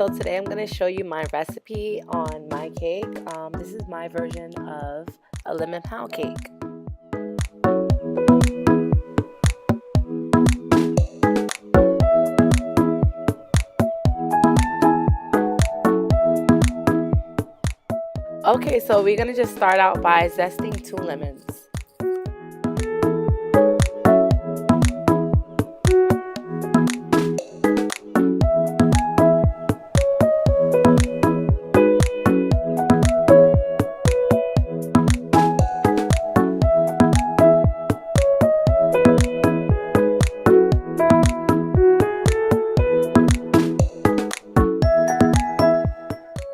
So today I'm going to show you my recipe on my cake. This is my version of a lemon pound cake. Okay, so we're going to just start out by zesting 2 lemons.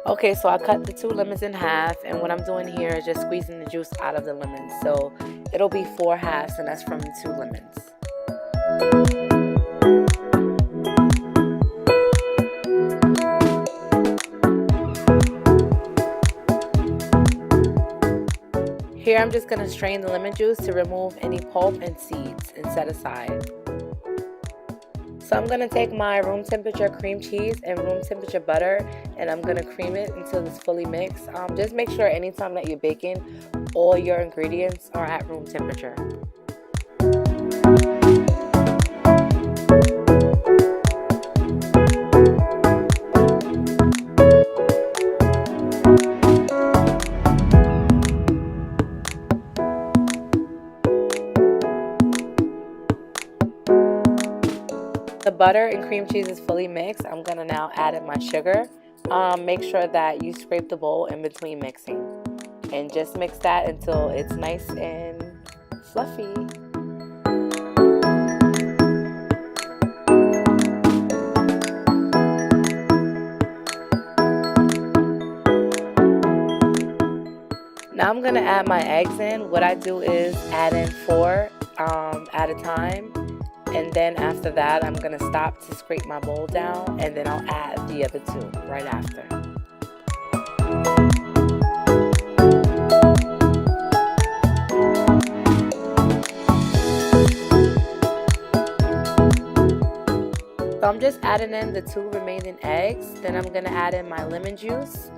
Okay, so I cut the 2 lemons in half, and what I'm doing here is just squeezing the juice out of the lemons. So it'll be 4 halves, and that's from the 2 lemons. Here I'm just going to strain the lemon juice to remove any pulp and seeds and set aside. So I'm going to take my room temperature cream cheese and room temperature butter, and I'm going to cream it until it's fully mixed. Just make sure anytime that you're baking, all your ingredients are at room temperature. The butter and cream cheese is fully mixed. I'm going to now add in my sugar. Make sure that you scrape the bowl in between mixing. And just mix that until it's nice and fluffy. Now I'm going to add my eggs in. What I do is add in 4 at a time. And then after that, I'm going to stop to scrape my bowl down, and then I'll add the other 2 right after. So I'm just adding in the 2 remaining eggs. Then I'm going to add in my lemon juice.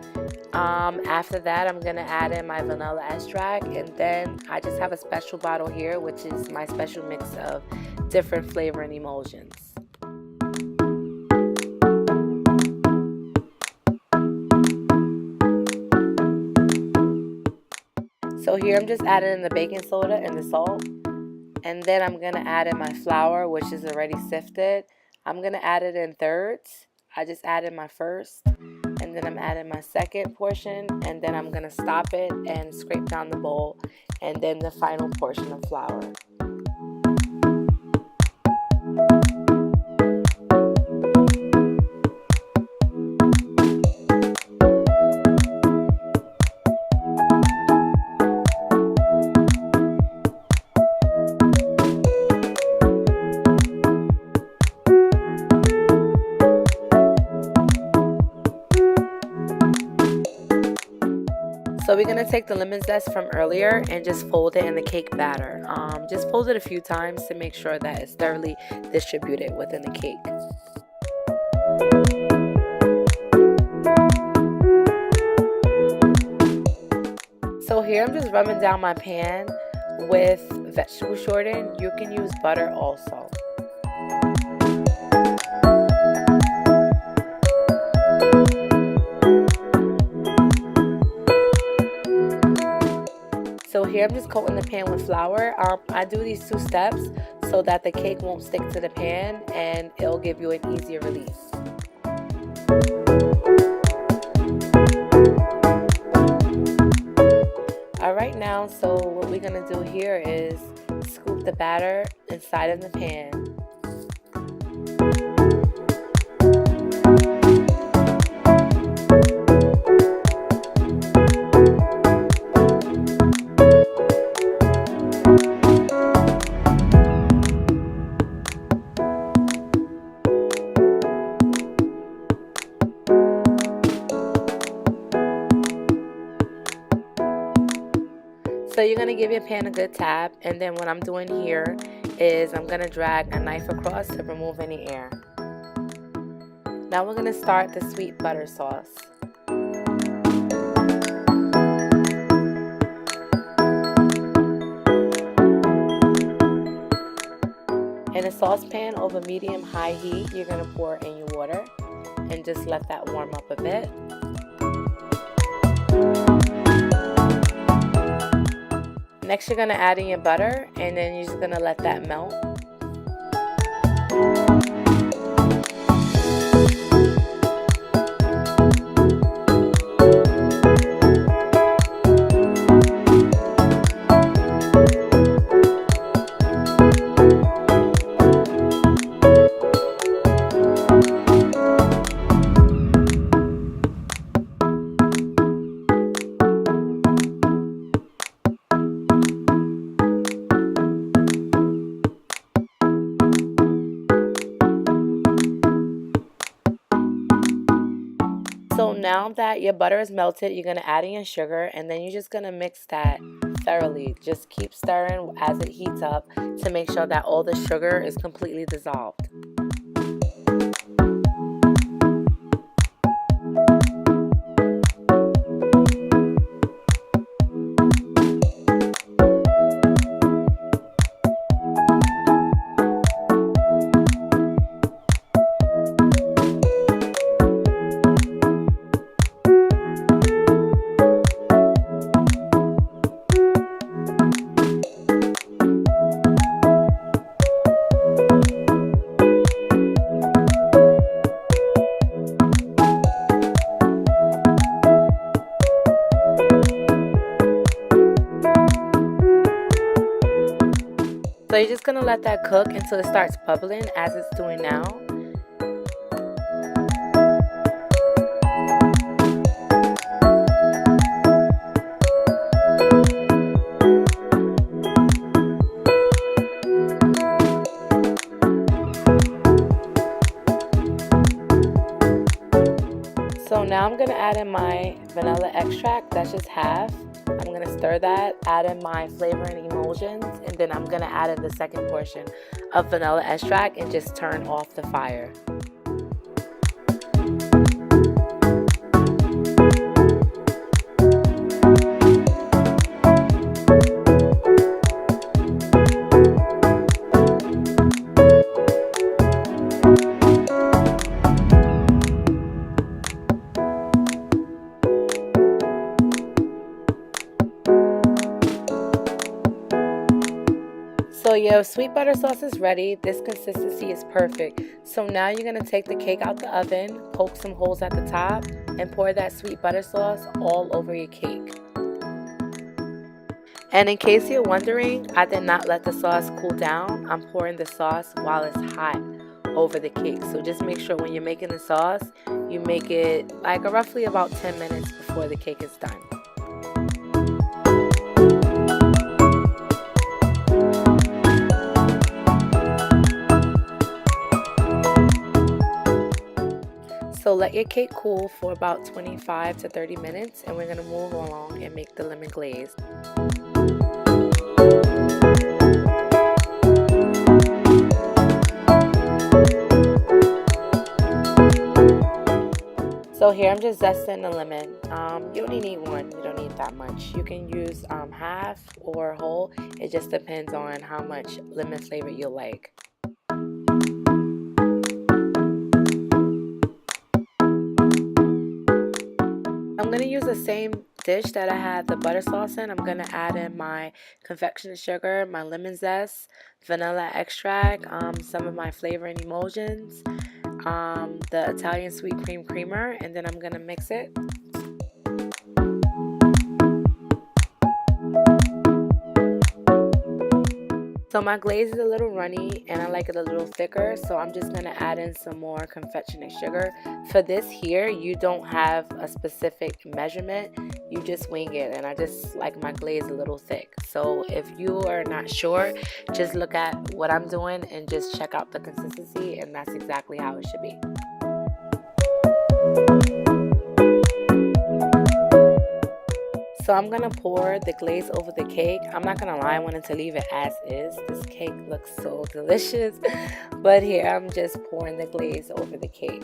After that, I'm going to add in my vanilla extract, and then I just have a special bottle here, which is my special mix of different flavoring emulsions. So here I'm just adding in the baking soda and the salt, and then I'm going to add in my flour, which is already sifted. I'm going to add it in thirds. I just added my first, and then I'm adding my second portion, and then I'm going to stop it and scrape down the bowl, and then the final portion of flour. So we're going to take the lemon zest from earlier and just fold it in the cake batter. Just fold it a few times to make sure that it's thoroughly distributed within the cake. So here I'm just rubbing down my pan with vegetable shortening. You can use butter also. So here I'm just coating the pan with flour. I do these 2 steps so that the cake won't stick to the pan, and it'll give you an easier release. Alright, now so what we're going to do here is scoop the batter inside of the pan. So you're going to give your pan a good tap, and then what I'm doing here is I'm going to drag a knife across to remove any air. Now we're going to start the sweet butter sauce. In a saucepan over medium-high heat, you're going to pour in your water and just let that warm up a bit. Next, you're going to add in your butter, and then you're just going to let that melt. So now that your butter is melted, you're going to add in your sugar, and then you're just going to mix that thoroughly. Just keep stirring as it heats up to make sure that all the sugar is completely dissolved. So you're just going to let that cook until it starts bubbling as it's doing now. So now I'm going to add in my vanilla extract, that's just half. I'm going to stir that, add in my flavoring emulsions, and then I'm going to add in the second portion of vanilla extract and just turn off the fire. So your sweet butter sauce is ready. This consistency is perfect. So now you're going to take the cake out the oven, poke some holes at the top, and pour that sweet butter sauce all over your cake. And in case you're wondering, I did not let the sauce cool down. I'm pouring the sauce while it's hot over the cake. So just make sure when you're making the sauce, you make it like roughly about 10 minutes before the cake is done. So let your cake cool for about 25 to 30 minutes, and we're going to move along and make the lemon glaze. So here I'm just zesting the lemon. You only need one, you don't need that much. You can use half or whole. It just depends on how much lemon flavor you like. I'm going to use the same dish that I had the butter sauce in. I'm going to add in my confectioner's sugar, my lemon zest, vanilla extract, some of my flavoring emulsions, the Italian sweet cream creamer, and then I'm going to mix it. So my glaze is a little runny and I like it a little thicker, so I'm just going to add in some more confectioner's sugar. For this here, you don't have a specific measurement, you just wing it, and I just like my glaze a little thick. So if you are not sure, just look at what I'm doing and just check out the consistency, and that's exactly how it should be. So I'm going to pour the glaze over the cake. I'm not going to lie, I wanted to leave it as is. This cake looks so delicious. But here I'm just pouring the glaze over the cake.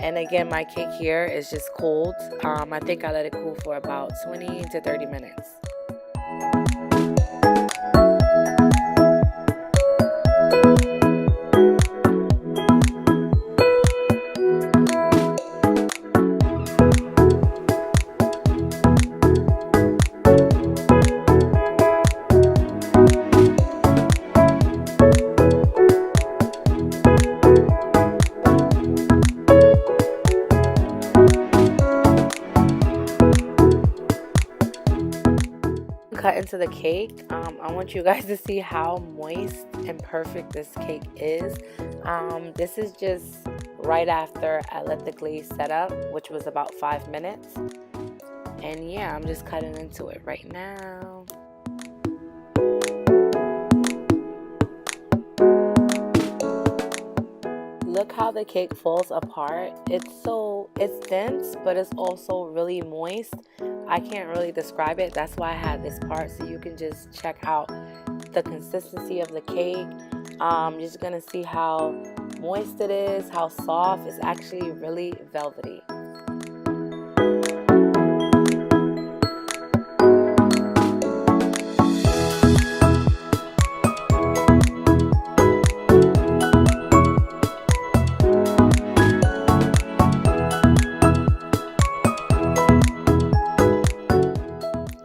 And again, my cake here is just cold. I think I let it cool for about 20 to 30 minutes. Cut into the cake. I want you guys to see how moist and perfect this cake is. This is just right after I let the glaze set up, which was about 5 minutes. And yeah, I'm just cutting into it right now. Look how the cake falls apart. It's dense, but it's also really moist. I can't really describe it. That's why I had this part, so you can just check out the consistency of the cake. You're just gonna see how moist it is, how soft. It's actually really velvety.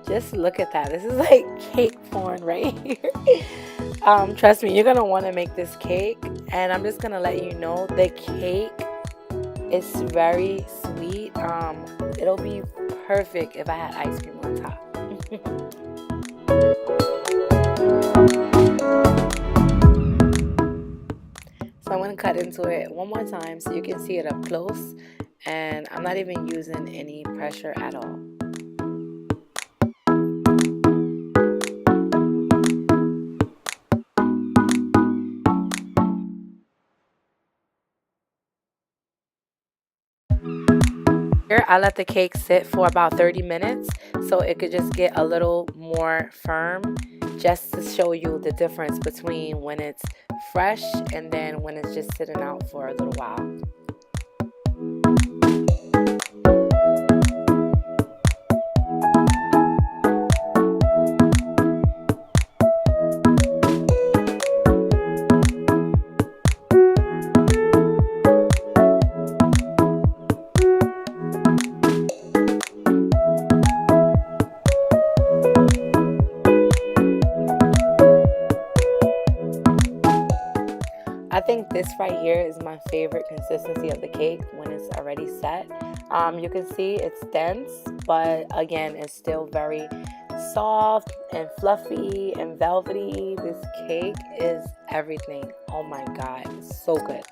Just look at that. This is like cake porn right here. Trust me, you're gonna want to make this cake, and I'm just gonna let you know the cake is very sweet. It'll be perfect if I had ice cream on top. So I'm gonna cut into it one more time so you can see it up close, and I'm not even using any pressure at all. Here, I let the cake sit for about 30 minutes so it could just get a little more firm, just to show you the difference between when it's fresh and then when it's just sitting out for a little while. I think this right here is my favorite consistency of the cake when it's already set. You can see it's dense, but again, it's still very soft and fluffy and velvety. This cake is everything. Oh my God, it's so good.